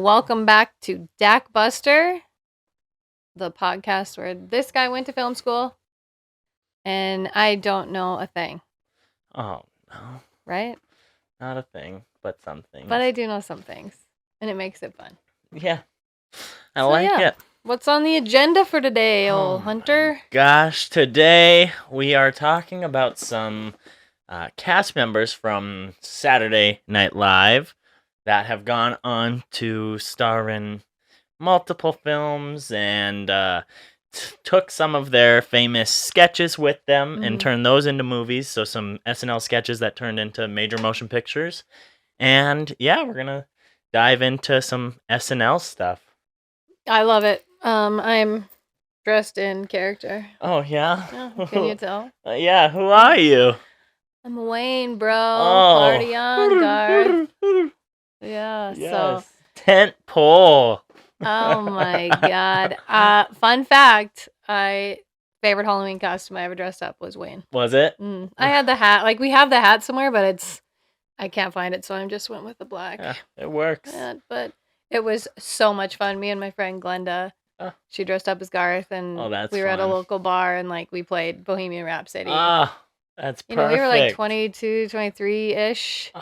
welcome back to Dakbuster, the podcast where this guy went to film school and I don't know a thing. Oh, no. Right? Not a thing, but some things. But I do know some things, and it makes it fun. Yeah. I like it. What's on the agenda for today, old Hunter? Gosh, today we are talking about some cast members from Saturday Night Live that have gone on to star in multiple films and took some of their famous sketches with them and turned those into movies. So some SNL sketches that turned into major motion pictures. And yeah, we're going to dive into some SNL stuff. I love it. I'm dressed in character. Oh, yeah? Can you tell? Yeah, who are you? I'm Wayne, bro. Party on, Garth. Yeah, yes. so... Tent pole. Oh my god. Fun fact, favorite Halloween costume I ever dressed up was Wayne. Was it? I had the hat. Like, we have the hat somewhere, but I can't find it, so I just went with the black. Yeah, it works. Yeah, but it was so much fun. Me and my friend Glenda, she dressed up as Garth, and we were at a local bar, and like we played Bohemian Rhapsody. That's perfect. You know, we were like 22, 23-ish.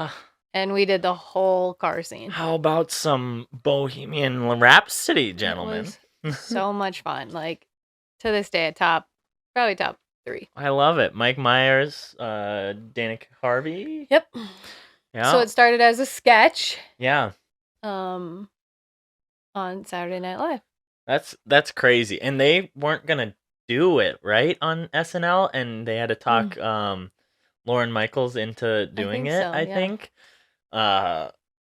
And we did the whole car scene. How about some Bohemian Rhapsody, gentlemen? It was so much fun. Like, to this day, probably top 3. I love it. Mike Myers, Dana Carvey. Yep. Yeah. So it started as a sketch. Yeah. On Saturday Night Live. That's crazy. And they weren't gonna do it, right, on SNL, and they had to talk Lorne Michaels into doing it, I think.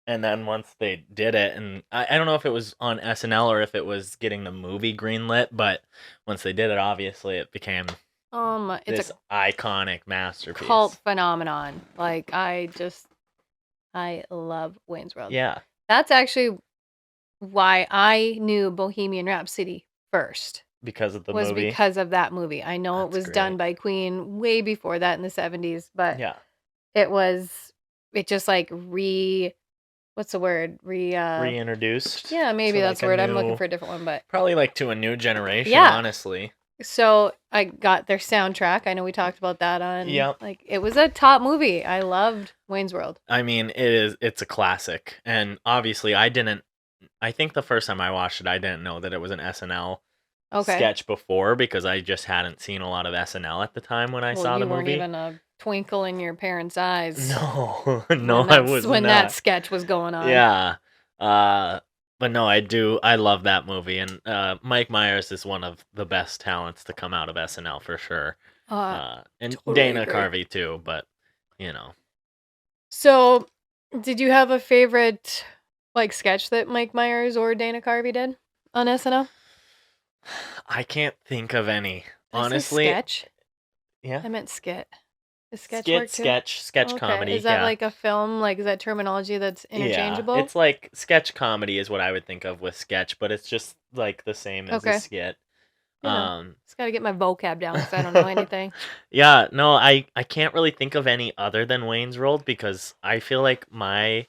And then once they did it, and I don't know if it was on SNL or if it was getting the movie greenlit, but once they did it, obviously it became this iconic masterpiece. Cult phenomenon. Like, I love Wayne's World. Yeah. That's actually why I knew Bohemian Rhapsody first. Because of the movie? Was because of that movie. I know it was done by Queen way before that in the 70s, but it just like what's the word? Reintroduced. Yeah, maybe that's the word. I'm looking for a different one, but probably like to a new generation, honestly. So I got their soundtrack. I know we talked about that on. Like, it was a top movie. I loved Wayne's World. I mean, it's a classic, and obviously I think the first time I watched it, I didn't know that it was an SNL sketch before, because I just hadn't seen a lot of SNL at the time when I saw the movie. You weren't even a twinkle in your parents' eyes. No, I was not. When that sketch was going on. Yeah. But no, I love that movie, and Mike Myers is one of the best talents to come out of SNL for sure. And totally Dana Carvey too, but you know. So, did you have a favorite like sketch that Mike Myers or Dana Carvey did on SNL? I can't think of any. Honestly. Sketch? Yeah. I meant skit. Is sketch work too? Sketch comedy. Is that like a film? Like, is that terminology that's interchangeable? Yeah, it's like sketch comedy is what I would think of with sketch, but it's just like the same as a skit. Just gotta get my vocab down because I don't know anything. Yeah, no, I can't really think of any other than Wayne's World, because I feel like my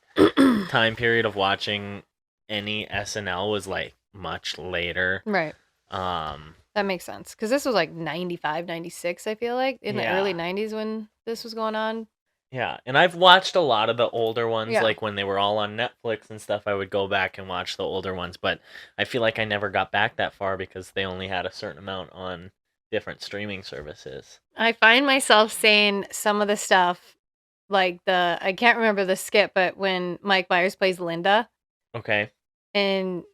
time period of watching any SNL was like much later. Right. That makes sense, because this was like 95, 96, I feel like, in the early 90s when this was going on. Yeah, and I've watched a lot of the older ones, like when they were all on Netflix and stuff. I would go back and watch the older ones, but I feel like I never got back that far because they only had a certain amount on different streaming services. I find myself saying some of the stuff, like I can't remember the skit, but when Mike Myers plays Linda. Okay. And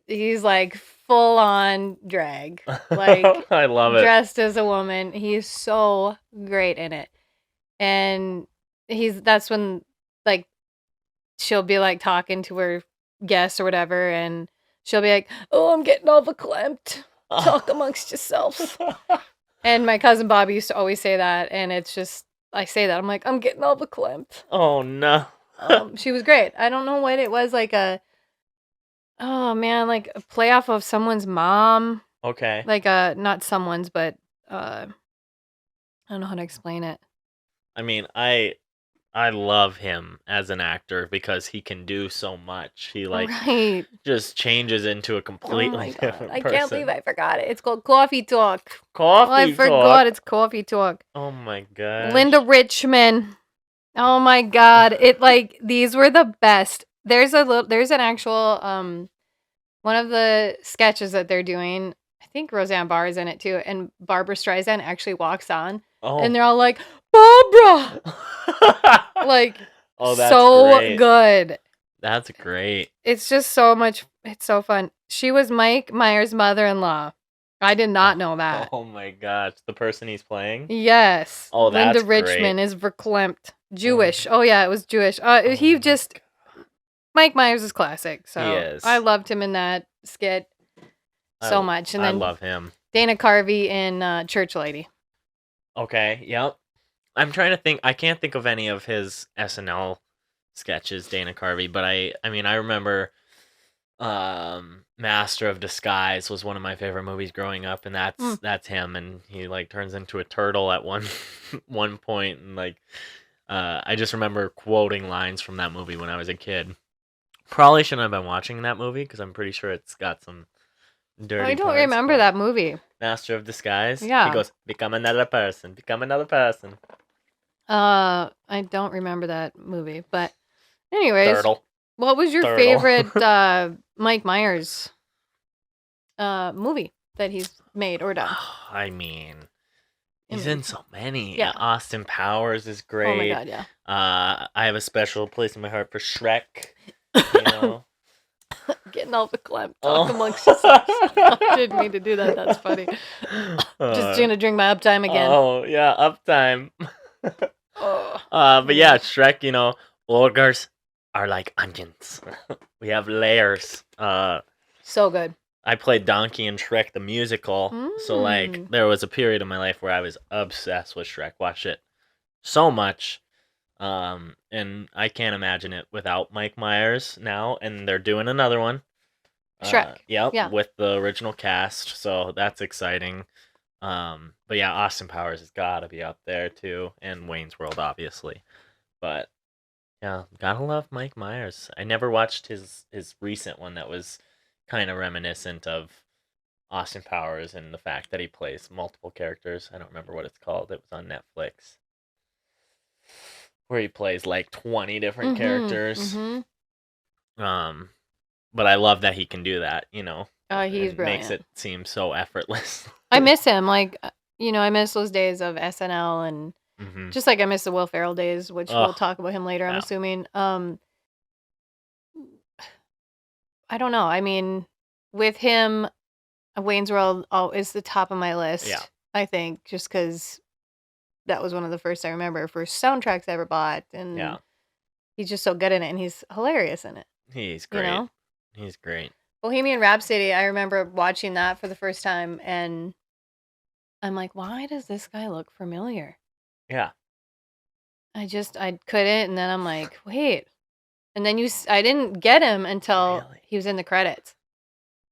he's like full on drag, like I love it. Dressed as a woman. He's so great in it, and that's when like she'll be like talking to her guests or whatever, and she'll be like, "Oh, I'm getting all verklempt. Talk amongst yourselves." And my cousin Bobby used to always say that, and it's just I say that I'm like, "I'm getting all verklempt." Oh no. She was great. I don't know what it was, like oh man, like a play off of someone's mom. Okay. Like not someone's, but I don't know how to explain it. I mean, I I love him as an actor because he can do so much. He like Right. just changes into a Oh completely my god. different I can't believe person. I forgot it. It's called Coffee Talk. Oh, I Coffee forgot talk. it's Coffee Talk. Oh my Linda gosh. Richman. Oh my god. It like these were the best. There's an actual one of the sketches that they're doing. I think Roseanne Barr is in it too, and Barbara Streisand actually walks on, and Oh. they're all like, "Barbara!" Like, Oh, that's so great. good. That's great. It's just so much. It's so fun. She was Mike Myers' mother-in-law. I did not know that. Oh my gosh, the person he's playing? Yes, Oh, Linda that's great. Richman is verklempt Oh, Jewish. Oh yeah, it was Jewish. oh He my just Mike Myers is classic. He So I is. loved him in that skit so much. And I then love him. Dana Carvey in Church Lady. Okay, yep. I'm trying to think. I can't think of any of his SNL sketches, Dana Carvey, but I mean, I remember Master of Disguise was one of my favorite movies growing up, and Mm. that's him, and he like turns into a turtle at one point, and like I just remember quoting lines from that movie when I was a kid. Probably shouldn't have been watching that movie because I'm pretty sure it's got some I dirty don't parts. remember But that movie. Master of Disguise, he Yeah. goes, "Become another person, become another person." I don't remember that movie. But anyways, Turtle. what was your Turtle. favorite Mike Myers movie that he's made or done? I mean, he's mean, in so many. yeah. Austin Powers is Oh my great. god, yeah. I have a special place in my heart for Shrek. You know. Getting all the clamp Oh. talk amongst yourselves. I didn't mean to do that. That's funny. Just gonna drink my uptime again. Oh yeah, uptime. Oh. But yeah, Shrek. You know, ogres are like onions. We have layers. So good. I played Donkey in Shrek the musical, so like Mm. there was a period in my life where I was obsessed with Shrek. Watched it so much. And I can't imagine it without Mike Myers now, and they're doing another one. Shrek. Yep, Yeah. with the original cast, so that's exciting. But yeah, Austin Powers has got to be up there too, and Wayne's World, obviously. But yeah, gotta love Mike Myers. I never watched his recent one that was kind of reminiscent of Austin Powers and the fact that he plays multiple characters. I don't remember what it's called. It was on Netflix where he plays like 20 different characters. But I love that he can do that, you know. He's It brilliant. makes it seem so effortless. I miss him. Like, I miss those days of SNL and just like I miss the Will Ferrell days, which we'll talk about him later, I'm assuming. I don't know. I mean, with him, Wayne's World is the top of my list. Yeah. I think just because that was one of the first I remember first soundtracks I ever bought, and he's just so good in it, and he's hilarious in it. He's great. You know? He's great. Bohemian Rhapsody, I remember watching that for the first time, and I'm like, why does this guy look familiar? Yeah. I couldn't, and then I'm like, wait. And then I didn't get him until he was in the credits.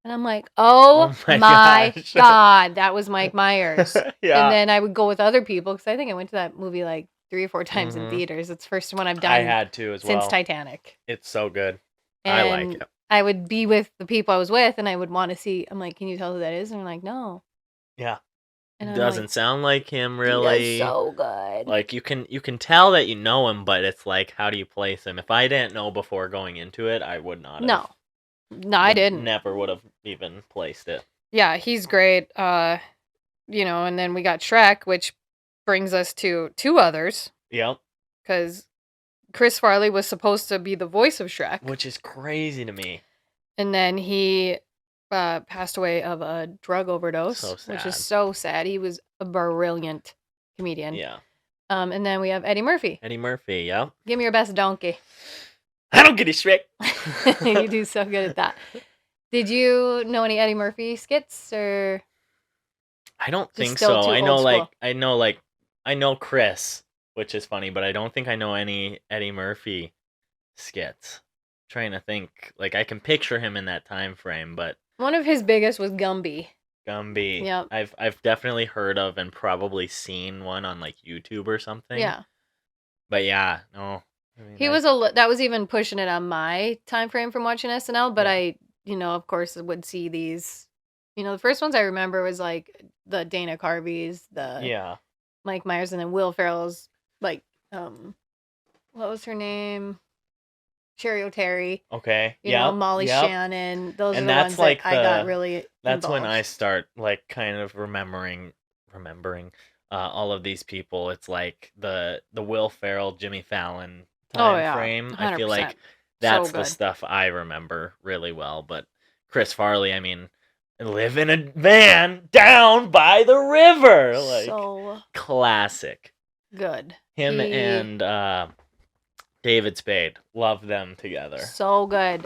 And I'm like, oh my God, that was Mike Myers. Yeah. And then I would go with other people, because I think I went to that movie like 3 or 4 times in theaters. It's the first one I've done I had to as well. since Titanic. It's so good. And I like it. I would be with the people I was with, and I would want to see, I'm like, can you tell who that is? And they're like, no. Yeah. And I'm Doesn't like, sound like him he really. does so good. Like you can tell that you know him, but it's like, how do you place him? If I didn't know before going into it, I would not have. No, I didn't. Never would have even placed it. Yeah, he's great. And then we got Shrek, which brings us to 2 others. Yep. Because Chris Farley was supposed to be the voice of Shrek. Which is crazy to me. And then he passed away of a drug overdose. So sad. Which is so sad. He was a brilliant comedian. Yeah. And then we have Eddie Murphy. Eddie Murphy, yeah. Give me your best donkey. I don't get it, Shrek. You do so good at that. Did you know any Eddie Murphy skits, or? I don't think still so. too I know old I know Chris, which is funny, but I don't think I know any Eddie Murphy skits. Trying to think, like I can picture him in that time frame, but one of his biggest was Gumby. Gumby. Yep. I've definitely heard of and probably seen one on like YouTube or something. Yeah. But yeah, no. I mean, He was that was even pushing it on my time frame from watching SNL, but Yeah. I, of course would see these. The first ones I remember was like the Dana Carveys, the yeah. Mike Myers, and then Will Ferrell's like what was her name? Sherry O'Terry, Okay. Yep. Molly Yep. Shannon. Those are And the that's ones that like I got really that's when I involved. start like kind of remembering all of these people. It's like the Will Ferrell, Jimmy Fallon Oh time yeah, frame. I feel 100%. like So that's the good. stuff I remember really well. But Chris Farley, I mean, live in a van down by the river, like So classic. good. Him He and David Spade, love them together. so good.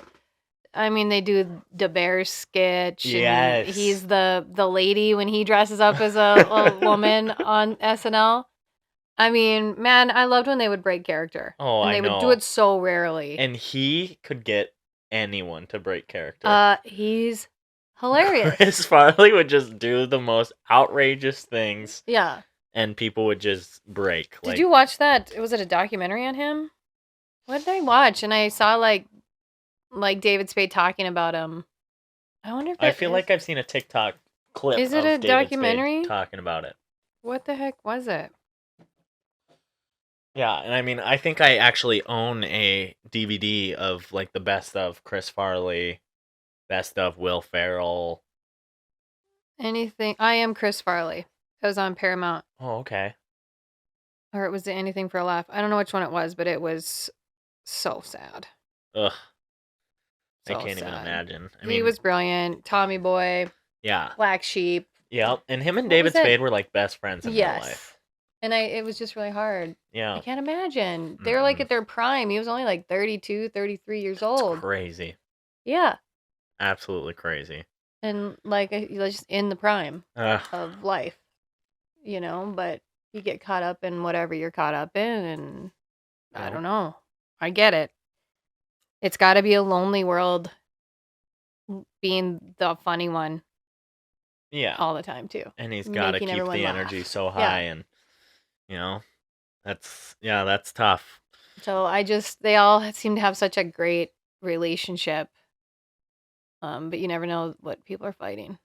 I mean, they do the bear sketch, and Yes. he's the lady when he dresses up as a woman on SNL. I mean, man, I loved when they would break character, Oh, and I they would do know. it so rarely. And he could get anyone to break character. He's hilarious. Chris Farley would just do the most outrageous things, Yeah. and people would just break. Did Like, you watch that? Was it a documentary on him? What did I watch? And I saw like David Spade talking about him. I wonder if I that feel like I've seen a TikTok clip is it a of David Spade documentary? talking about it. What the heck was it? Yeah, and I mean, I think I actually own a DVD of like the best of Chris Farley, best of Will Ferrell. Anything? I am Chris Farley. It was on Paramount, Oh, okay. or it was Anything for a Laugh. I don't know which one it was, but it was so sad. Ugh, I So can't even sad. imagine. I He mean, was brilliant. Tommy Boy, yeah. Black Sheep. Yep. And him and What was David that? Spade were like best friends in real life. Yes. And it was just really hard. I Yeah. can't imagine. They were like Mm-mm. at their prime. He was only like 32, 33 years It's old. crazy. Yeah. Absolutely crazy. And like just in the prime Ugh. of life, but you get caught up in whatever you're caught up in, and I Yep. don't know. I get it. It's got to be a lonely world being the funny one Yeah. all the time too. And he's got to Making keep everyone the laugh. energy so Yeah. high, and you know, that's tough. So they all seem to have such a great relationship. But you never know what people are fighting.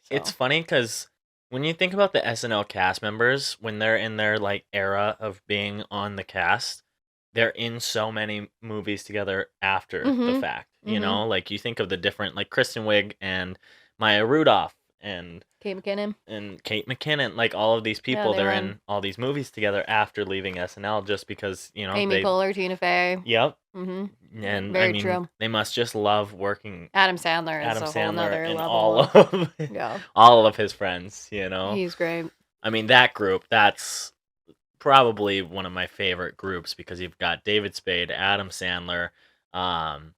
So. It's funny because when you think about the SNL cast members, when they're in their like era of being on the cast, they're in so many movies together after the Mhm. fact. Mhm. Like you think of the different like Kristen Wiig and Maya Rudolph and Kate McKinnon. Kate McKinnon, like all of these people, they they're were in all these movies together after leaving SNL just because, Amy they Poehler, Tina Fey. Yep. Mhm. And I Very mean, true. they must just love working Adam Sandler is Adam a whole Sandler nother and level. all of Yeah. all of his friends, He's great. I mean, that group, that's probably one of my favorite groups because you've got David Spade, Adam Sandler, um,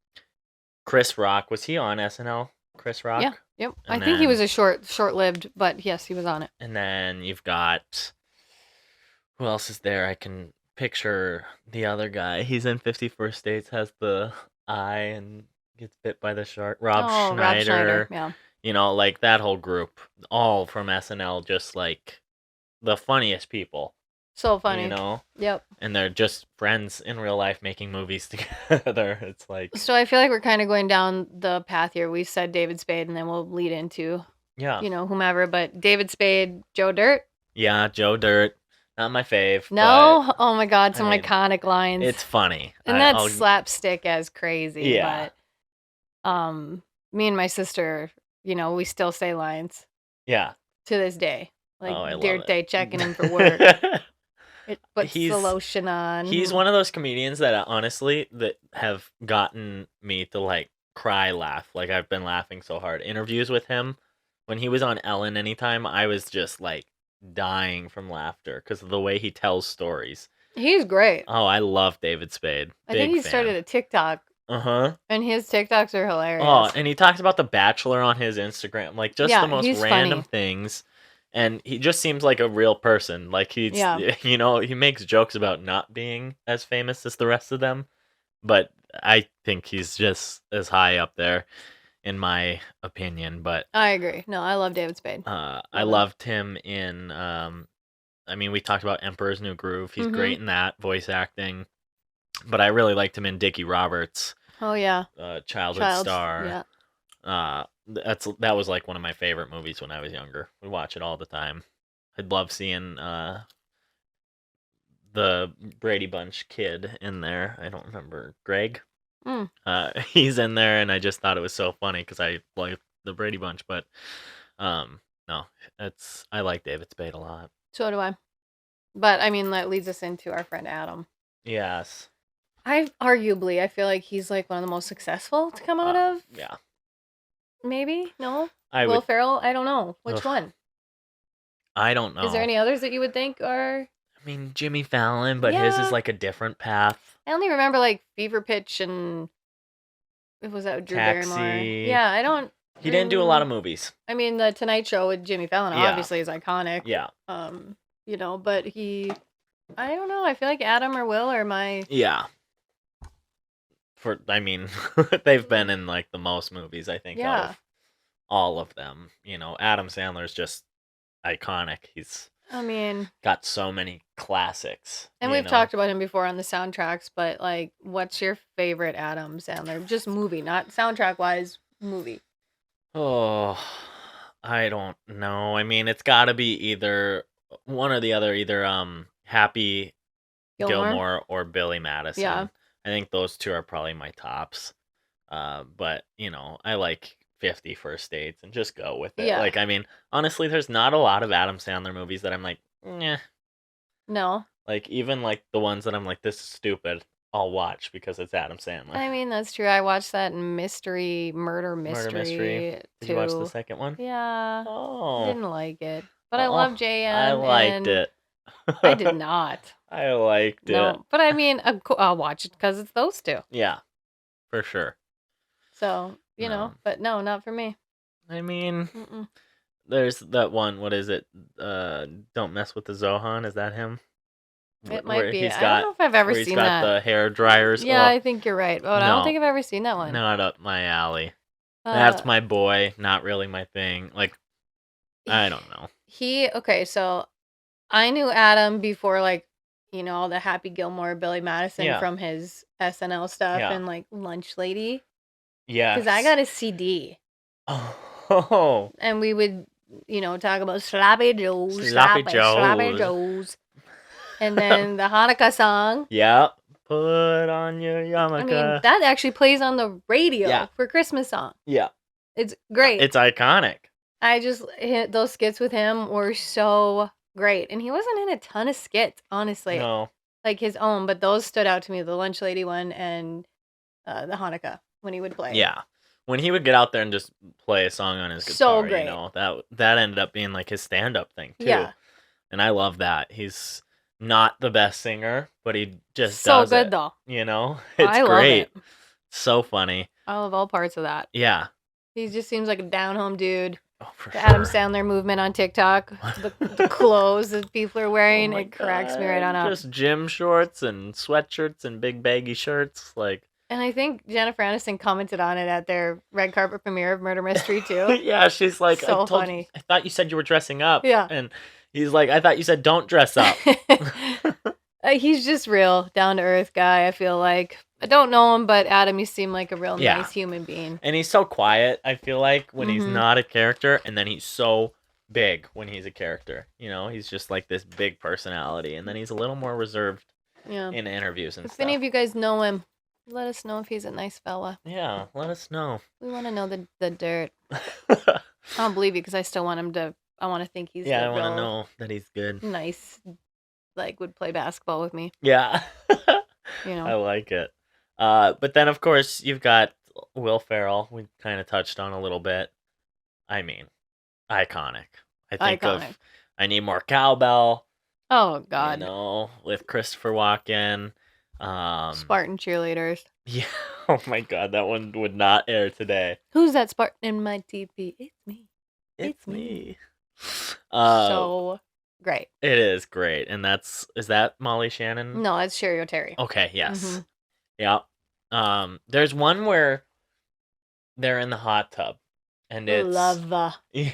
Chris Rock. Was he on SNL? Chris Rock? Yeah. Yep. And I think he then- was a short-lived, but yes, he was on it. And then you've got who else is there? I can picture the other guy. He's in 51st Dates, has the eye and gets bit by the shark. Rob Rob Schneider. Schneider. Yeah. Like that whole group, all from SNL, just like the funniest people. So funny. Yep. And they're just friends in real life making movies together. It's like, So I feel like we're kind of going down the path here. We said David Spade, and then we'll lead into, yeah. whomever. But David Spade, Joe Dirt. Yeah, Joe Dirt. Not my fave. No? Oh my God, some I mean, iconic lines. It's funny. And that's slapstick as crazy. Yeah. But me and my sister, we still say lines. Yeah. To this day. Like I love Dirt it. Day checking him for work. It puts the lotion on. He's one of those comedians that honestly that have gotten me to like cry laugh. Like I've been laughing so hard. Interviews with him when he was on Ellen anytime, I was just like dying from laughter because of the way he tells stories. He's great. Oh, I love David Spade. I think he started a TikTok. Uh-huh. And his TikToks are hilarious. Oh, and he talks about The Bachelor on his Instagram. Like just the most random things. And he just seems like a real person. Like he's, he makes jokes about not being as famous as the rest of them. But I think he's just as high up there, in my opinion. But I agree. No, I love David Spade. I loved him in I mean, we talked about Emperor's New Groove. He's Mhm. great in that voice acting. But I really liked him in Dickie Roberts, Oh yeah. childhood star. Yeah. That was like one of my favorite movies when I was younger. We watch it all the time. I'd love seeing the Brady Bunch kid in there. I don't remember Greg. Mm. He's in there, and I just thought it was so funny because I like the Brady Bunch. But no, I like David Spade a lot. So do I. But I mean, that leads us into our friend Adam. Yes. I feel like he's like one of the most successful to come out of. Yeah. Maybe no. I Will would. Ferrell. I don't know which Ugh. one. I don't know. Is there any others that you would think are? I mean, Jimmy Fallon, but his is Yeah. like a different path. I only remember like Fever Pitch and was that with Drew Barrymore? Taxi. Yeah, I don't. He didn't do a lot of movies. I mean, the Tonight Show with Jimmy Fallon Yeah. obviously is iconic. Yeah. You know, but I don't know. I feel like Adam or Will are my. Yeah. I mean, they've been in like the most movies, I think, out of all of them. You know, Adam Sandler's just iconic. I mean, got so many classics. And we've talked about him before on the soundtracks, but like, what's your favorite Adam Sandler? Just movie, not soundtrack wise, movie. Oh, I don't know. I mean, it's got to be either one or the other, either Happy Gilmore or Billy Madison. Yeah. I think those two are probably my tops. But you know, I like 50 First Dates and just go with it. Yeah. Like, I mean, honestly, there's not a lot of Adam Sandler movies that I'm like, nah. No. Like, even like the ones that I'm like, this is stupid, I'll watch because it's Adam Sandler. I mean, that's true. I watched that murder mystery. Murder Mystery. Did you watch the second one? Yeah. Oh. Didn't like it. But I love JM. I liked it. I did not. I liked it. No, but I mean, I'll watch it because it's those two. Yeah, for sure. So, you know, but no, not for me. I mean, there's that one, what is it? Don't Mess with the Zohan, is that him? It might be. I don't know if I've ever seen that. He's got the hair dryers. Yeah, I think you're right. But I don't think I've ever seen that one. Not up my alley. That's my boy, not really my thing. Like, I don't know. Okay, so I knew Adam before, like, you know, all the Happy Gilmore, Billy Madison from his SNL stuff and like Lunch Lady. Yeah. Because I got a CD. Oh. And we would, you know, talk about Sloppy Joes. Sloppy Joes. And then the Hanukkah song. Yeah. Put on your yarmulke. I mean, that actually plays on the radio for Christmas song. Yeah. It's great. It's iconic. Those skits with him were so great. And he wasn't in a ton of skits, honestly. No. Like his own, but those stood out to me, the Lunch Lady one and the Hanukkah when he would play. Yeah. When he would get out there and just play a song on his guitar, so great. You know, that ended up being like his stand-up thing too. Yeah. And I love that. He's not the best singer, but he just does so good it, though. You know? It's great. Love it. So funny. I love all parts of that. Yeah. He just seems like a down-home dude. Oh, for the sure. Adam Sandler movement on TikTok, the clothes that people are wearing, it cracks me right on up. Just gym shorts and sweatshirts and big baggy shirts, like. And I think Jennifer Aniston commented on it at their red carpet premiere of Murder Mystery too. Yeah, she's like, so funny. I thought you said you were dressing up. Yeah, and he's like, I thought you said don't dress up. He's just real, down to earth guy. I feel like. I don't know him, but Adam, you seem like a real nice human being. And he's so quiet, I feel like, when he's not a character, and then he's so big when he's a character. You know, he's just like this big personality, and then he's a little more reserved in interviews and stuff. If any of you guys know him, let us know if he's a nice fella. Yeah, let us know. We want to know the dirt. I don't believe you because I still want him to. I want to think he's I want to know that he's good. Nice, like would play basketball with me. Yeah, you know, I like it. But then of course you've got Will Ferrell. We kind of touched on a little bit. I mean, iconic. I think of I Need More Cowbell. Oh God, you know, with Christopher Walken. Spartan cheerleaders. Yeah. Oh my God, that one would not air today. Who's that Spartan in my TV? It's me. It's me. So great. It is great, and is that Molly Shannon? No, it's Sherry O'Terry. Okay. Yes. Yeah. There's one where they're in the hot tub, and The it's lava. The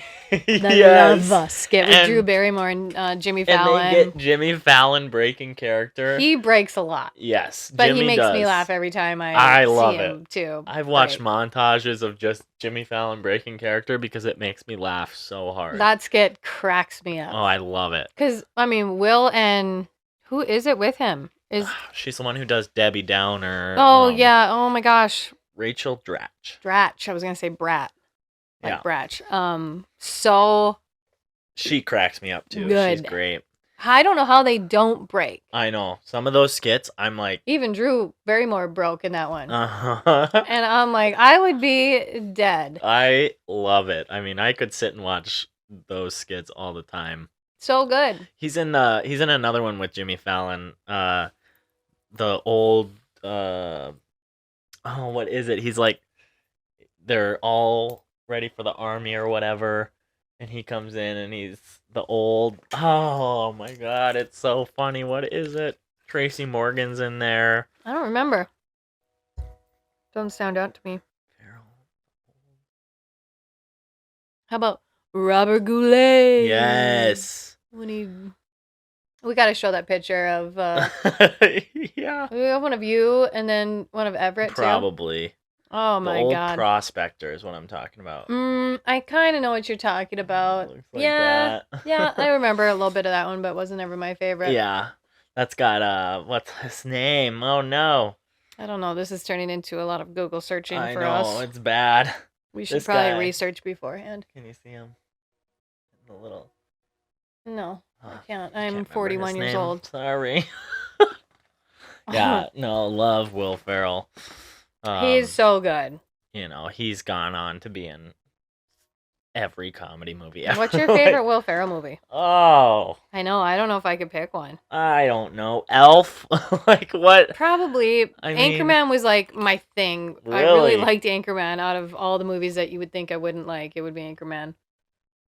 yes, lava skit with Drew and Barrymore and Jimmy and they Fallon. get Jimmy Fallon breaking character. He breaks a lot, Yes, but he Jimmy makes me does. laugh every time I I see love it. him too. I've watched Great. montages of just Jimmy Fallon breaking character because it makes me laugh so hard. That skit cracks me Oh, up. I love it. Because, I mean, Will and who is it with him? She's the one who does Debbie Downer. Oh, yeah. Oh, my gosh. Rachel Dratch. Dratch. I was going to say Brat. Like Yeah. Bratch. So She cracks me up too. good. She's great. I don't know how they don't break. I know. Some of those skits, I'm like... Even Drew Barrymore broke in that one. Uh-huh. And I'm like, I would be dead. I love it. I mean, I could sit and watch those skits all the time. So good. He's in another one with Jimmy Fallon. The old what is it? He's like, they're all ready for the army or whatever, and he comes in and he's the old. Oh my god, it's so funny. What is it? Tracy Morgan's in there. I don't remember. Doesn't sound out to me. How about Robert Goulet? Yes. When we got to show that picture of yeah. we have one of you and then one of Everett too. Probably. Oh my the old god. Prospector is what I'm talking about. I kind of know what you're talking about. Looks like yeah. that. Yeah, I remember a little bit of that one, but it wasn't ever my favorite. Yeah. That's got what's his name? Oh no. I don't know. This is turning into a lot of Google searching I for know, us. it's bad. We should this probably guy. research beforehand. Can you see him? The little. No, I can't. I I'm can't remember 41 his years name. old. Sorry. Yeah, no, love Will Ferrell. He's so good. You know, he's gone on to be in every comedy movie ever. What's your favorite Will Ferrell movie? Oh, I know. I don't know if I could pick one. I don't know. Elf? Like what? Probably. I mean, Anchorman was like my thing. I Really? really liked Anchorman. Out of all the movies that you would think I wouldn't like, it would be Anchorman.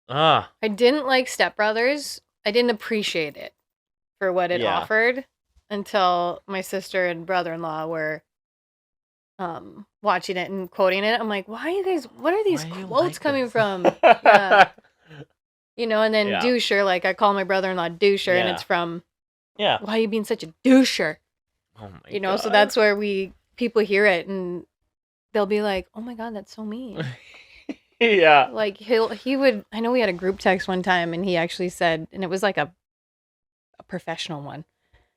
Ah, I didn't like Step Brothers. I didn't appreciate it for what it Yeah. offered until my sister and brother-in-law were watching it and quoting it. I'm like, why are you guys, what are these why do you quotes like coming this? from? Yeah. You know, and then Yeah. doucher, like I call my brother-in-law doucher, and Yeah. it's from, Yeah. why are you being such a doucher? Oh my You know, so God. that's where people hear it and they'll be like, oh my God, that's so mean. Yeah. Like he would, I know we had a group text one time and he actually said, and it was like a professional one.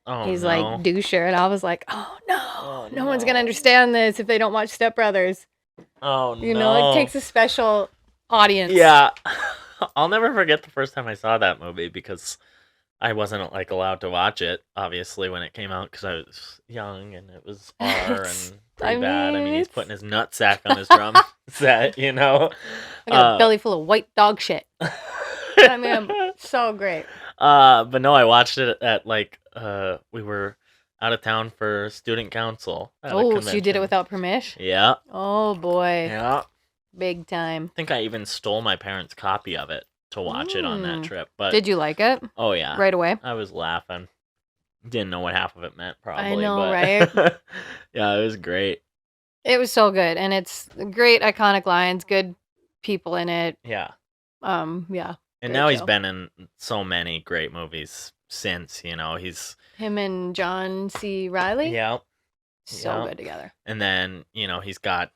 Oh, He's no. like doucher, and I was like, oh no, Oh, no one's gonna no. understand this if they don't watch Step Brothers. Oh, You no. know, it takes a special audience. Yeah. I'll never forget the first time I saw that movie because I wasn't like allowed to watch it, obviously, when it came out because I was young and it was R and pretty bad. I mean, he's putting his nutsack on his drum set, you know. I got a belly full of white dog shit. I mean, so great. But no, I watched it at like we were out of town for student council. At a Oh, so you did convention. it without permission? Yeah. Oh boy, Yeah. big time. I think I even stole my parents' copy of it to watch it on that trip. But Did you like it oh yeah, right away? I was laughing. Didn't know what half of it meant, probably. know, but right? Yeah, it was great. It was so good, and it's great, iconic lines, good people in it. Yeah. Yeah. And Great now he's show. been in so many great movies since, you know, he's Him and John C. Riley. yeah. So yeah. good together. And then, you know, he's got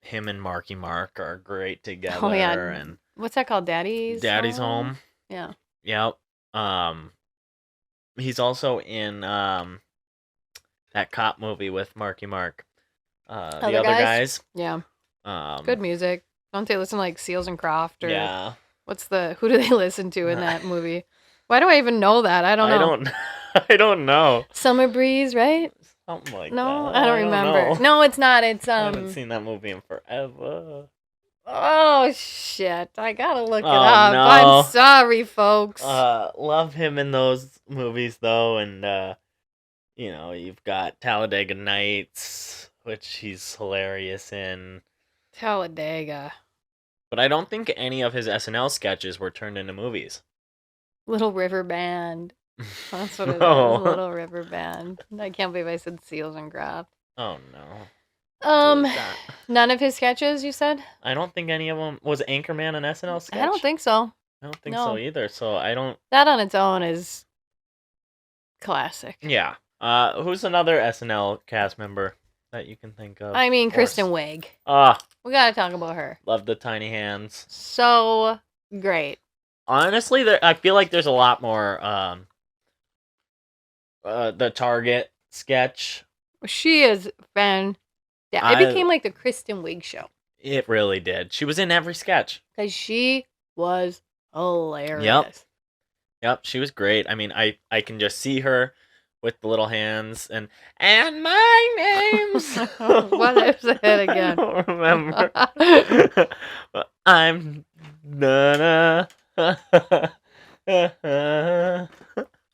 him and Marky Mark are great together. Oh yeah. And What's that called? Daddy's Home. Yeah. Yep. He's also in that cop movie with Marky Mark. The Other other guys. Yeah. Um, Good music. Don't they listen to like Seals and Croft or Yeah. who do they listen to in that movie? Why do I even know that? I don't know. I don't know. Summer Breeze, right? Something like No, that. I don't remember. know. No, it's not. It's I haven't seen that movie in forever. Oh shit! I gotta look it Oh, up. no. I'm sorry, folks. Love him in those movies though, and you know, you've got Talladega Nights, which he's hilarious in. Talladega. But I don't think any of his SNL sketches were turned into movies. Little River Band. That's what it No. is. Little River Band. I can't believe I said Seals and Croft. Oh no. Um, delete that. none of his sketches, you said? I don't think any of them was Anchorman an SNL sketch. I don't think so. I don't think No. so either. So I don't. That on its own is classic. Yeah. Who's another SNL cast member that you can think of? I mean, Or Kristen Wiig. Ah, We gotta talk about her. love the tiny hands. So great. Honestly, I feel like there's a lot more. The Target sketch. She is fan. Yeah, it became like the Kristen Wiig show It really did. She was in every sketch. because she was hilarious. Yep, she was great. I mean, I can just see her with the little hands and my name's What is it again? I don't remember. I'm Nana.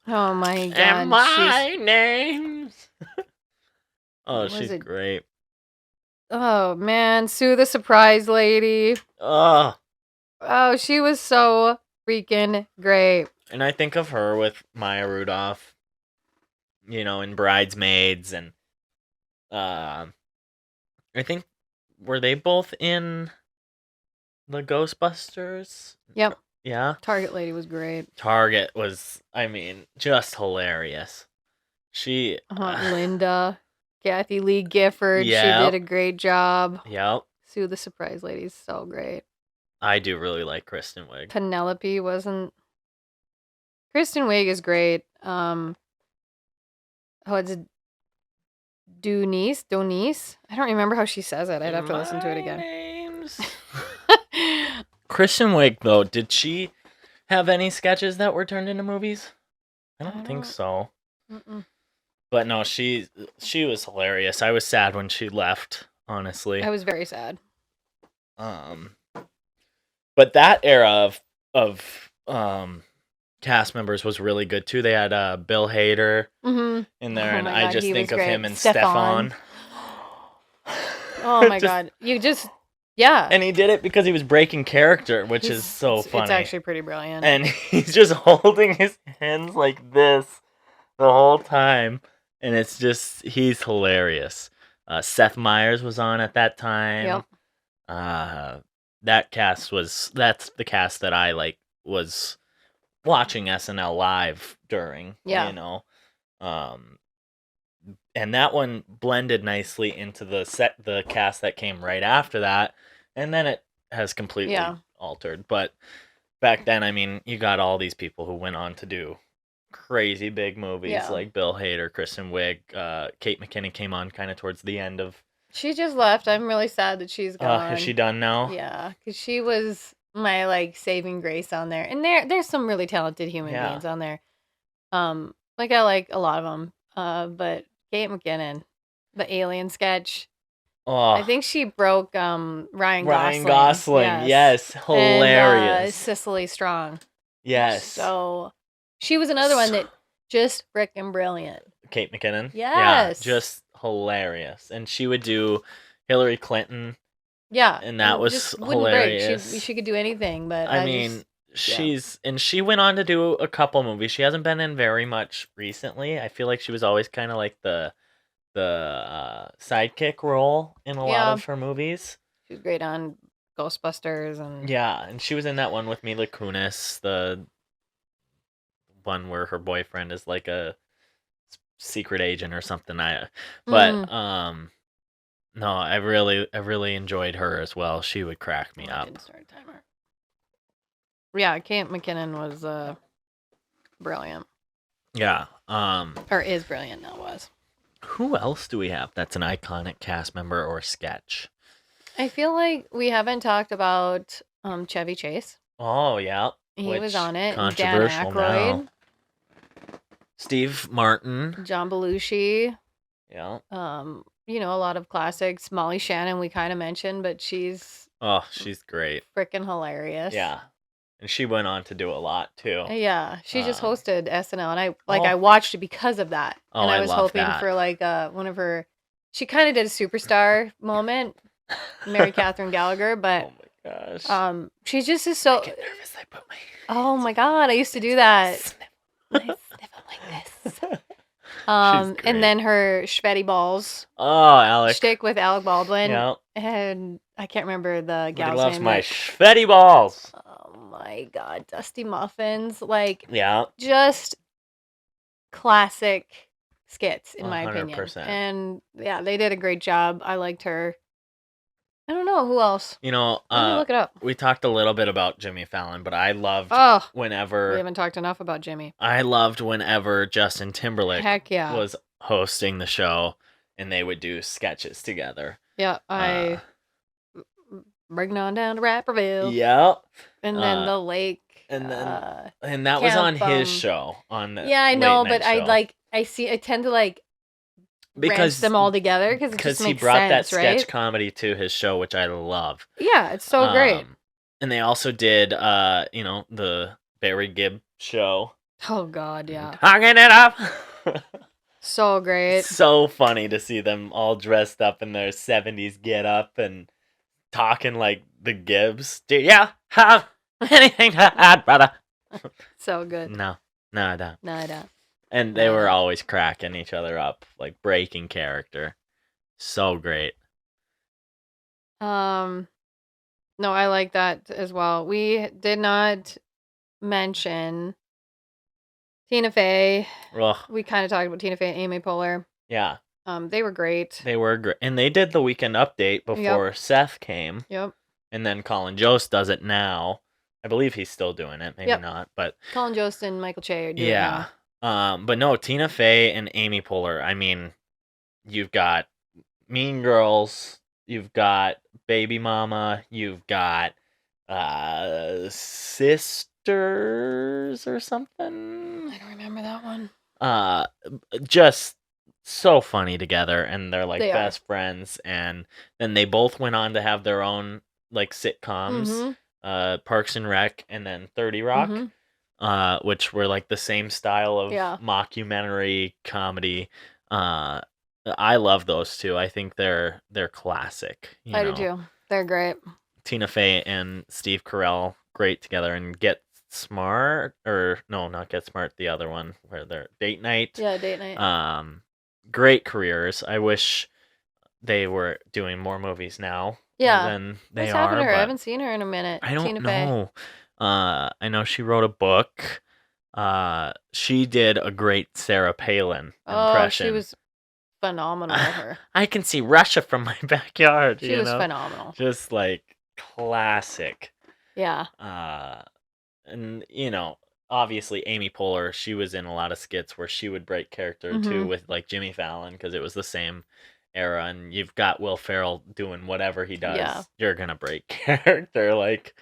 Oh my god. And my name's. Oh, Was she's it- great. Oh man, Sue the Surprise Lady. Oh, Oh, she was so freaking great. and I think of her with Maya Rudolph, in Bridesmaids, and I think were they both in the Ghostbusters? Yep. Yeah. Target Lady was great. Target was, I mean, just hilarious. She. Linda, Kathy Lee Gifford, Yep. she did a great job. Yep. Sue the Surprise Lady is so great. I do really like Kristen Wiig. Penelope wasn't. Kristen Wiig is great. It's Donice. I don't remember how she says it. I'd have to listen to it again. Names. Kristen Wiig, though, did she have any sketches that were turned into movies? I don't think so. Mm-mm. But no, she was hilarious. I was sad when she left, honestly. I was very sad. But that era of cast members was really good too. They had Bill Hader in there, Oh and my I God, just he think was of great. him and Stefan. Oh my Just- god. Yeah. And he did it because he was breaking character, which is so funny. It's actually pretty brilliant. And he's just holding his hands like this the whole time, and he's hilarious. Seth Meyers was on at that time. Yep. That's the cast that I was watching SNL live during. Yeah. And that one blended nicely into the cast that came right after that, and then it has completely altered. But back then, I mean, you got all these people who went on to do crazy big movies like Bill Hader, Kristen Wiig, Kate McKinnon came on kind of towards the end of. She just left. I'm really sad that she's gone. Is she done now? Yeah, because she was my saving grace on there, and there's some really talented human beings on there. I like a lot of them. But Kate McKinnon, the alien sketch. Oh, I think she broke Ryan Gosling. Ryan Gosling, yes, hilarious. And Cicely Strong. Yes. So she was another one that just frickin' brilliant. Kate McKinnon. Yes. Yeah, just hilarious. And she would do Hillary Clinton. Yeah. And that was just hilarious. Break. She could do anything, but I mean, she went on to do a couple movies. She hasn't been in very much recently. I feel like she was always kind of like the sidekick role in a lot of her movies. She was great on Ghostbusters and and she was in that one with Mila Kunis, the one where her boyfriend is like a secret agent or something. No, I really enjoyed her as well. She would crack me up. Yeah, Kate McKinnon was brilliant. Yeah. Or is brilliant now was. Who else do we have that's an iconic cast member or sketch? I feel like we haven't talked about Chevy Chase. Oh, yeah. He was on it. Controversial Dan Aykroyd. now. Steve Martin. John Belushi. Yeah. A lot of classics. Molly Shannon we kind of mentioned, but she's great. Freaking hilarious. Yeah. And she went on to do a lot too. Yeah, she just hosted SNL, and I watched it because of that. Oh, and I was hoping that. for one of her. She kind of did a superstar moment, Mary Catherine Gallagher, but oh my gosh, she just is so. I get nervous. I put my. Oh my god, I used to do that. Sniff. I sniff 'em like this. She's And great. then her Schvetty Balls Oh, Alec. shtick with Alec Baldwin. Yeah. And I can't remember the But he gal's loves name. my Schvetty balls. Oh my god, Dusty Muffins. Like, Yeah. just classic skits, in my opinion. 100%. And yeah, they did a great job. I liked her. I don't know who else. You know, Let me look it up. we talked a little bit about Jimmy Fallon, but I loved Oh, we whenever haven't talked enough about Jimmy. Justin Timberlake Heck yeah. was hosting the show and they would do sketches together. Yeah, I bring on down to Rapperville. Yeah. And then the lake. And then and that was on his show on the Yeah, I know, but show. I tend to like ranch them all together because it just makes sense, he brought that sketch right? comedy to his show, which I love. Yeah, it's so great. And they also did the Barry Gibb show. Oh god, yeah. Hanging it up. So great. So funny to see them all dressed up in their 70s get up and talking like the Gibbs. Do you have anything to add, brother? So good. No, I don't. No, I don't. And they were always cracking each other up, like breaking character. So great. No, I like that as well. We did not mention Tina Fey. Ugh. We kind of talked about Tina Fey and Amy Poehler. Yeah. They were great. They were great. And they did the weekend update before Seth came. Yep. And then Colin Jost does it now. I believe he's still doing it. Maybe not, but Colin Jost and Michael Che are doing it now. But no, Tina Fey and Amy Poehler. I mean, you've got Mean Girls, you've got Baby Mama, you've got Sisters or something. I don't remember that one. Just so funny together, and they're like They best friends. And then they both went on to have their own like sitcoms, Parks and Rec, and then 30 Rock. Which were like the same style of mockumentary comedy. I love those two. I think they're classic. I do too. They're great. Tina Fey and Steve Carell, great together. And Get Smart, or no, not Get Smart, the other one where they're Date Night. Yeah, Date Night. Great careers. I wish they were doing more movies now. Yeah. Than they What's are. happened to her? I haven't seen her in a minute. I don't Tina know. Fey. I know she wrote a book. She did a great Sarah Palin impression. Oh, she was phenomenal with her. I can see Russia from my backyard. She was phenomenal. Just like classic. Yeah. And obviously Amy Poehler, she was in a lot of skits where she would break character too with like Jimmy Fallon because it was the same era. And you've got Will Ferrell doing whatever he does. You're gonna break character, like.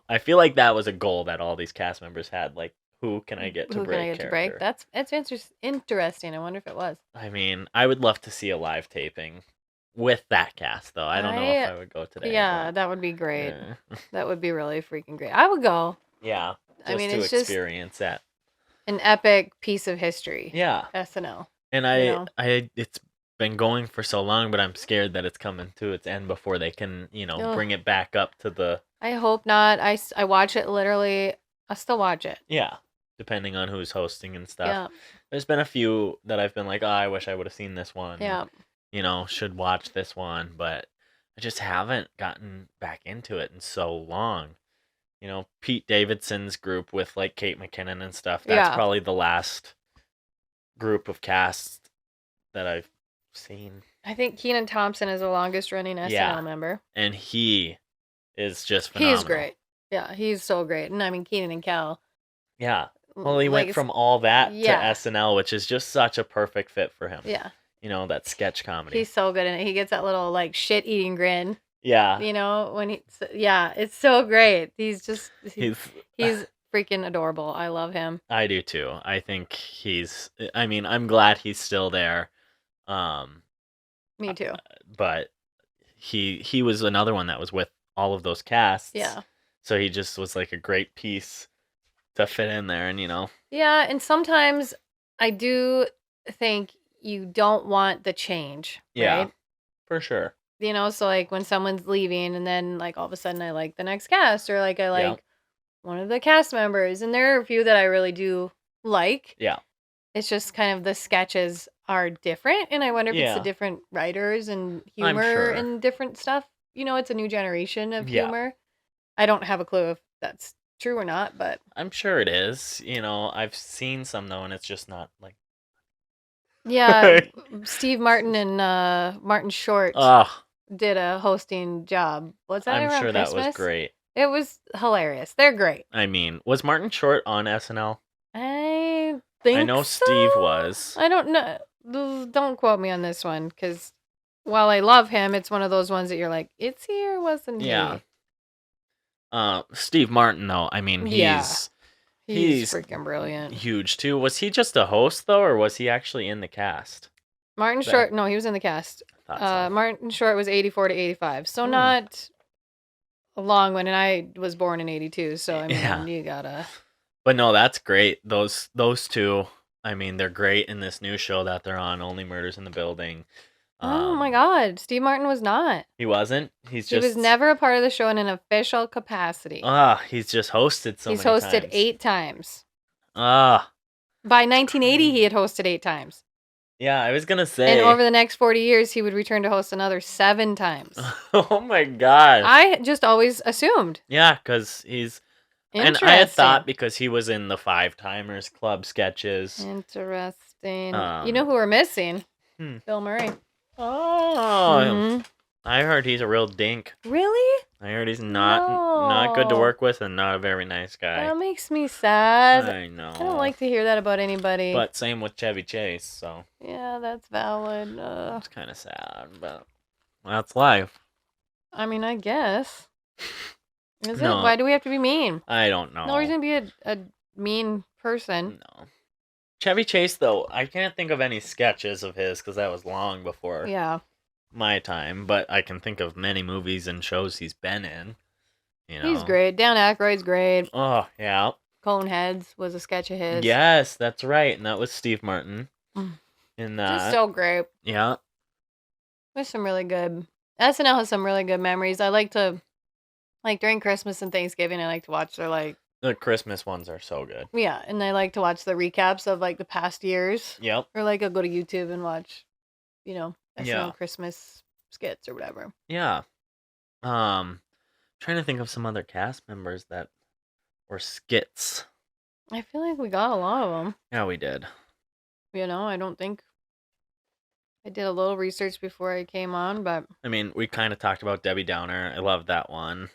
I feel like that was a goal that all these cast members had. Like, who can I get to break character? That's interesting. I wonder if it was. I mean, I would love to see a live taping with that cast, though. I don't know if I would go today. Yeah, that would be great. That would be really freaking great. I would go. Yeah, I mean, it's experience that. An epic piece of history. Yeah. SNL. And it's been going for so long, but I'm scared that it's coming to its end before they can, bring it back up to the. I hope not. I watch it literally. I still watch it. Yeah, depending on who's hosting and stuff. Yeah. There's been a few that I've been like, I wish I would have seen this one. Yeah. Should watch this one, but I just haven't gotten back into it in so long. Pete Davidson's group with like Kate McKinnon and stuff. That's probably the last group of cast that I've seen. I think Kenan Thompson is the longest running SNL member. And he is just phenomenal. He's great. Yeah, he's so great. And I mean, Kenan and Kel. Yeah. Well, he went from all that to SNL, which is just such a perfect fit for him. Yeah. That sketch comedy. He's so good in it. He gets that little like shit-eating grin. Yeah. When it's so great. He's freaking adorable. I love him. I do too. I think I'm glad he's still there. Me too. But he was another one that was with all of those casts. Yeah. So he just was like a great piece to fit in there, and Yeah, and sometimes I do think you don't want the change. Yeah. Right? For sure. So like when someone's leaving and then like all of a sudden I like the next cast or like I like one of the cast members, and there are a few that I really do like. Yeah. It's just kind of the sketches are different, and I wonder if it's the Yeah, different writers and I'm humor sure. and different stuff. It's a new generation of Yeah, humor. I don't have a clue if that's true or not, but I'm sure it is. I've seen some though, and it's just not like. yeah, Steve Martin and Martin Short Oh, did a hosting job. Was that I'm around sure that was Christmas? great. It was hilarious. They're great. I mean, was Martin Short on SNL? I I think know so. Steve was. I don't know. Don't quote me on this one, because while I love him, it's one of those ones that you're like, it's he or wasn't Yeah. he? Steve Martin though. I mean, Yeah, he's he's freaking brilliant. huge too. Was he just a host though, or was he actually in the cast? Martin That Short, no, he was in the cast. thought so. Martin Short was 84 to 85, so Hmm. not a long one, and I was born in 82, so I Yeah. mean, you gotta. But no, that's great. Those two, I mean, they're great in this new show that they're on, Only Murders in the Building. Oh my Um, God, Steve Martin was not. he wasn't. He's He was just never a part of the show in an official capacity. he's just hosted so He's many hosted times. 8 times. Ah, By 1980, he had hosted 8 times. yeah, I was gonna And say. over the next 40 years, he would return to host another 7 times. Oh my gosh. I just always assumed. Yeah, because he's. And I had thought Interesting. because he was in the Five Timers Club sketches. Interesting. You know Um, who we're missing? hmm. Bill Murray. Oh, Hmm. I heard he's a real dink. Really? I heard he's not good to No. work with and not a very nice guy. That makes me sad. I know. I don't like to hear that about anybody. But same with Chevy Chase, so Yeah, that's valid. it's kind of sad, but that's life. I mean, I guess. Is it? No, Why do we have to be mean? I don't know. No reason to be a mean person. No. Chevy Chase, though, I can't think of any sketches of his because that was long before Yeah. my time, but I can think of many movies and shows he's been in. He's great. Dan Aykroyd's great. Oh, yeah. Coneheads was a sketch of his. Yes, that's right. And that was Steve Martin Mm. in Just that. so great. Yeah. There's some really good. SNL has some really good memories. I like to, like during Christmas and Thanksgiving, I like to watch their The Christmas ones are so good. yeah, and I like to watch the recaps of the past years. Yep. Or I'll go to YouTube and watch, SNL Yeah. Christmas skits or whatever. Yeah. Trying to think of some other cast members that were skits. I feel like we got a lot of them. Yeah, we did. I don't think I did a little research before I came on, but I mean, we kind of talked about Debbie Downer. I love that one.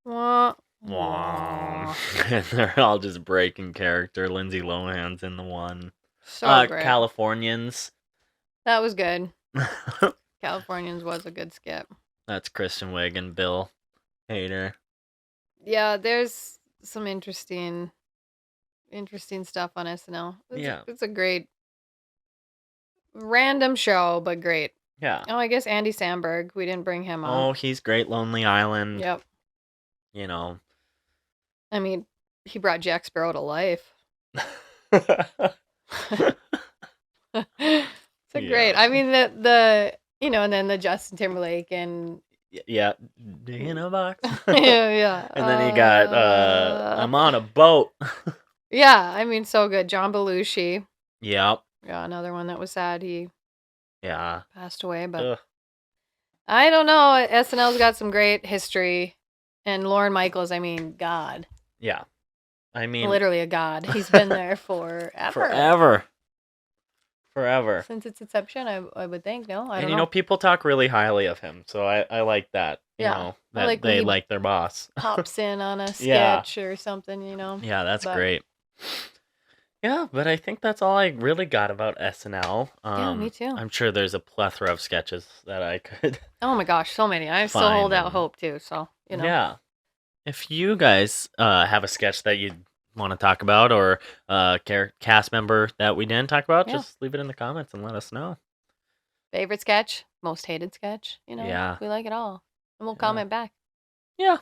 wah, Wah. wah. And they're all just breaking character. Lindsay Lohan's in the one. So great. Californians. That was good. Californians was a good skit. That's Kristen Wiig and Bill Hader. Yeah, there's some interesting stuff on SNL. It's a great random show, but great. Yeah. Oh, I guess Andy Samberg. We didn't bring him Oh, up. he's great. Lonely Island. Yep. I mean, he brought Jack Sparrow to life. It's a great. I mean, and then the Justin Timberlake and yeah, in a box. yeah. And then he got I'm on a boat. Yeah, I mean, so good. John Belushi. Yep. Yeah, another one that was sad. He passed away, but Ugh. I don't know. SNL's got some great history, and Lorne Michaels. I mean, God. Yeah. I mean, Literally a god. He's been there forever. Forever. Since its inception, I would think. No, I don't And know. people talk really highly of him, so I like that. Yeah. That like they when he like their boss. Pops in on a Yeah. sketch or something, Yeah, that's But- great. Yeah, but I think that's all I really got about SNL. Yeah, me too. I'm sure there's a plethora of sketches that I could. Oh my gosh, so many. I still Fine, hold out then. hope too. So Yeah. If you guys have a sketch that you want to talk about or a cast member that we didn't talk about, Yeah. just leave it in the comments and let us know. Favorite sketch, most hated sketch. Yeah. we like it all, and we'll Yeah. comment back. Yeah,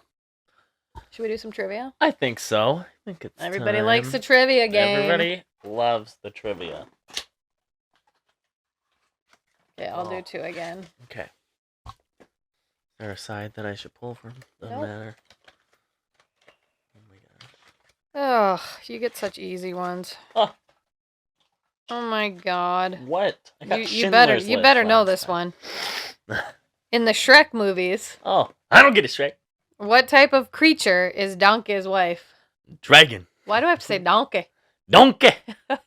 Should we do some trivia? I think so. I think it's Everybody likes the time. trivia game. Everybody loves the trivia. Okay, I'll do 2 again. Okay. Is there a side that I should pull from? Doesn't Nope. matter. Oh my gosh. Oh, you get such easy ones. Oh. Oh my god. What? I got You Schindler's you List better know last this time. one. In the Shrek movies, Oh, I don't get it straight. what type of creature is Donkey's wife? Dragon. Why do I have to say donkey? Donkey.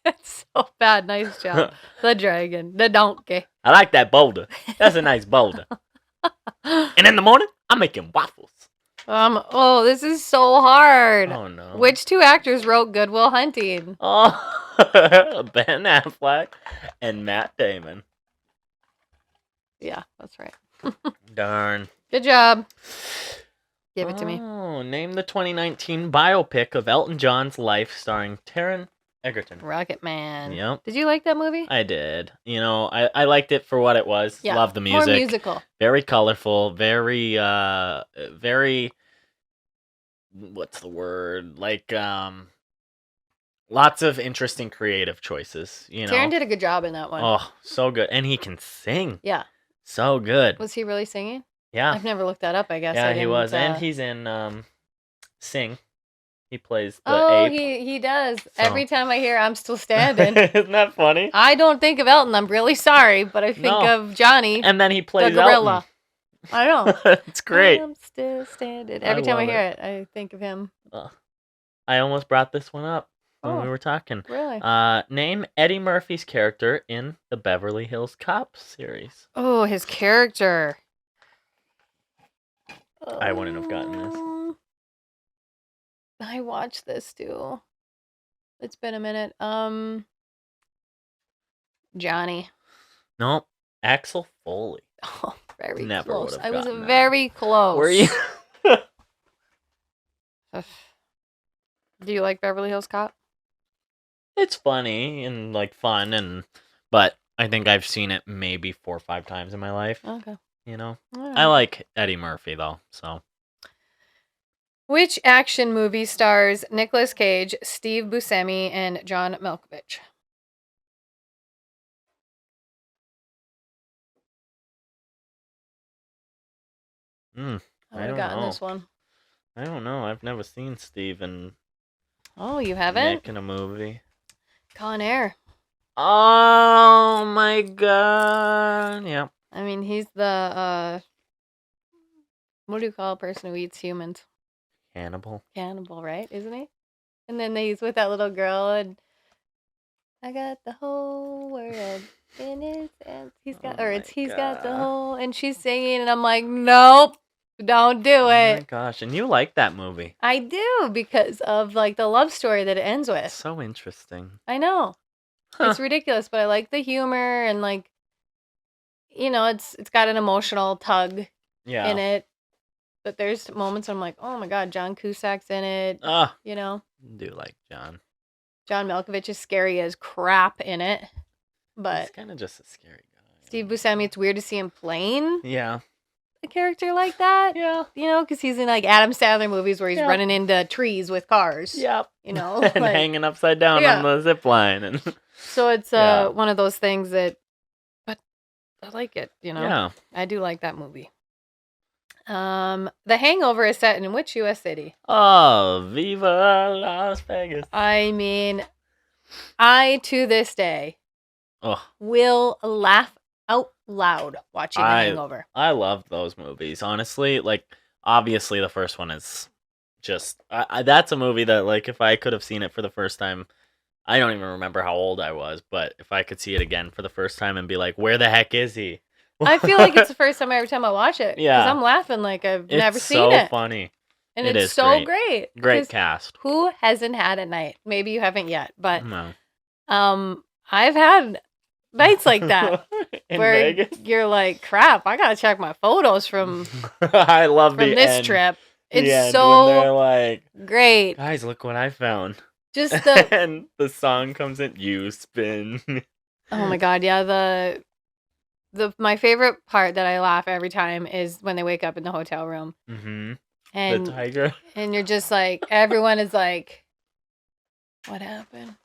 It's so bad. Nice job. The dragon. The donkey. I like that boulder. That's a nice boulder. And in the morning, I'm making waffles. Oh, this is so hard. Oh no. Which two actors wrote Good Will Hunting? Oh, Ben Affleck and Matt Damon. Yeah, that's right. Darn. Good job. Give it to me. Oh, name the 2019 biopic of Elton John's life starring Taron Egerton. Rocket Man. Yep. Did you like that movie? I did. You know, I liked it for what it was. Yeah. Love the music. More musical. Very colorful. Very. What's the word? Like, lots of interesting creative choices. You know. Taron did a good job in that one. Oh, so good, and he can sing. Yeah. So good. Was he really singing? Yeah. I've never looked that up. I guess. Yeah, I he didn't, was, and he's in Sing. He plays the Oh, ape. he does. So- Every time I hear "I'm Still Standing," Isn't that funny? I don't think of Elton. I'm really sorry, but I think No. of Johnny, And then he the plays gorilla. I know. Elton. It's great. I'm still standing. Every time I love hear it, I think of him. I almost brought this one up when Oh. we were talking. Really? Name Eddie Murphy's character in the Beverly Hills Cop series. Oh, his character. I wouldn't have gotten this. I watched this too. It's been a minute. Johnny. No, Axel Foley. Oh, very Never close. would've I was gotten that. very close. Were you? Do you like Beverly Hills Cop? It's funny and like fun, but I think I've seen it maybe 4 or 5 times in my life. Okay. You know, All I right. like Eddie Murphy though. So Which action movie stars Nicolas Cage, Steve Buscemi, and John Malkovich? I would I have don't gotten know. this one. I don't know. I've never seen Steve and Oh, you haven't? Nick in a movie. Con Air. Oh my god! Yeah. I mean, he's the what do you call a person who eats humans? Hannibal. Cannibal, right? Isn't he? And then he's with that little girl, and I got the whole world in his hands. He's got, Oh or my it's he's got the God. whole, and she's singing, and I'm like, nope, don't do Oh my it. gosh! And you like that movie? I do because of like the love story that it ends with. So interesting. I know. Huh. It's ridiculous, but I like the humor and like, you know, it's got an emotional tug Yeah. in it. But there's moments I'm like, oh my god, John Cusack's in it. Ah, You know, do like John. John Malkovich is scary as crap in it. But He's kind of just a scary guy. Steve Buscemi, it's weird to see him playing Yeah. a character like that. Yeah. You know, because he's in like Adam Sandler movies where he's Yeah. running into trees with cars. Yep. You know, and like- hanging upside down Yeah. on the zip line and So it's Yeah. one of those things that, but I like it. You know, yeah. I do like that movie. The Hangover is set in which U.S. city? Oh, Viva Las Vegas. I mean, I to this day Oh, will laugh out loud watching The Hangover. I love those movies. Honestly, like obviously the first one is just that's a movie that like if I could have seen it for the first time, I don't even remember how old I was, but if I could see it again for the first time and be like, where the heck is he? I feel like it's the first time every time I watch it. Yeah. Because I'm laughing like I've never It's seen so it. funny. And It it's is so great. great. Great 'Cause cast. who hasn't had a night? Maybe you haven't yet, but No. I've had nights like that In where Vegas. you're like, crap, I gotta check my photos from I love the this end. trip. The It's end when so they're like, great. guys, look what I found. Just the And the song comes in, you spin. oh my god, yeah, the my favorite part that I laugh every time is when they wake up in the hotel room Mm-hmm. The and tiger. and you're just like everyone is like, what happened?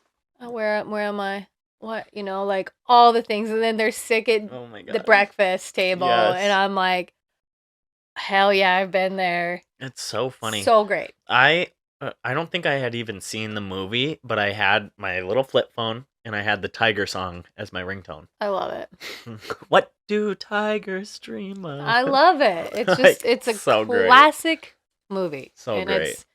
Oh, where am I? What, you know, like all the things, and then they're sick at Oh my god. the breakfast table, Yes. and I'm like, hell yeah, I've been there. It's so funny. So great. I don't think I had even seen the movie, but I had my little flip phone and I had the tiger song as my ringtone. I love it. What do tigers dream of? I love it. It's Like, just it's a so great. classic movie. So and great. It's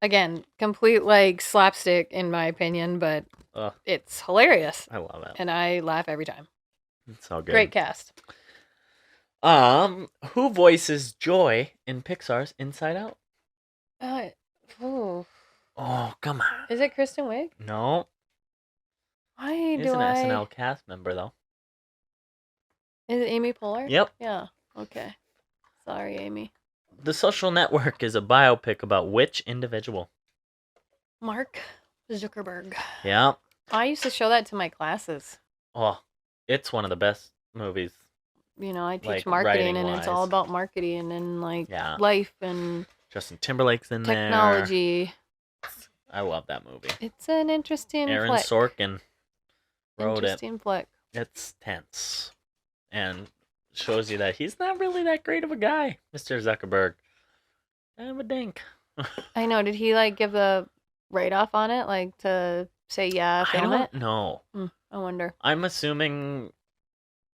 again complete like slapstick in my opinion, but Ugh, it's hilarious. I love it. And I laugh every time. It's so good. Great cast. Who voices Joy in Pixar's Inside Out? Oh, Come on. is it Kristen Wiig? No. Why He's do an I? SNL cast member, though. Is it Amy Poehler? Yep. Yeah. Okay. Sorry, Amy. The Social Network is a biopic about which individual? Mark Zuckerberg. Yeah. I used to show that to my classes. Oh, it's one of the best movies. You know, I teach Like, marketing, and it's all writing-wise. about marketing and like Yeah. life and Justin Timberlake's in technology. there. I love that movie. It's an interesting Aaron flick. Sorkin wrote Interesting flick. it. It's tense. And shows you that he's not really that great of a guy, Mr. Zuckerberg. Kind of a dink. I know. Did he like give the write off on it, like to say yeah, I film it? don't know. I wonder. I'm assuming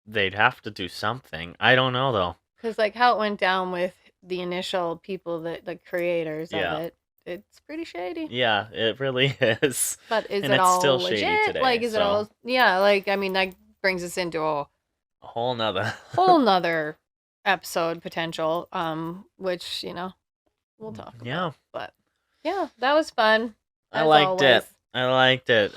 they'd have to do something. I don't know, though. Because like how it went down with the initial people that the creators Yeah. of it, it's pretty shady. Yeah, it really is. But is And it it's all still legit? shady today, Like, is it so- all? Yeah, like I mean, that brings us into a A whole nother. whole nother episode potential. Which you know, we'll talk about. Yeah. But yeah, that was fun. I as liked it. always. I liked it.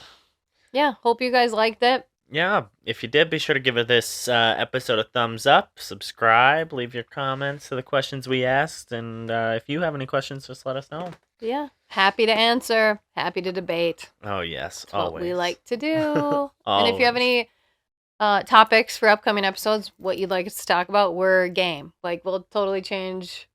Yeah, hope you guys liked it. Yeah, if you did, be sure to give this episode a thumbs up, subscribe, leave your comments to the questions we asked, and if you have any questions, just let us know. Yeah, happy to answer, happy to debate. Oh, yes, That's always. what we like to do. And if you have any topics for upcoming episodes, what you'd like us to talk about, we're game. Like, we'll totally change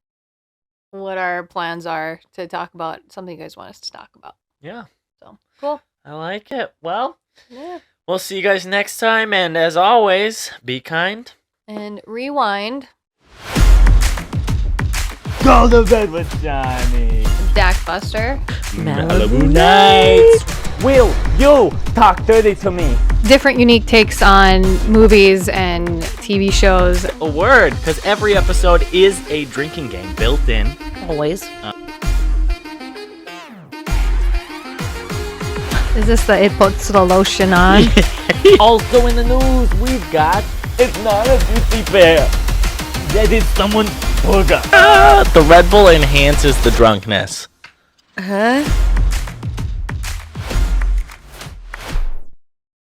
what our plans are to talk about something you guys want us to talk about. Yeah, So, cool. I like it. Well, Yeah. we'll see you guys next time, and as always, be kind. And rewind. Go to bed with Johnny. Dakbuster. Malibu Nights. Will you talk dirty to me? Different unique takes on movies and TV shows. A word, because every episode is a drinking game built in. Always. Is this the it puts the lotion on? Also in the news, we've got it's not a duty fair. That is someone's burger. The Red Bull enhances the drunkenness. Huh?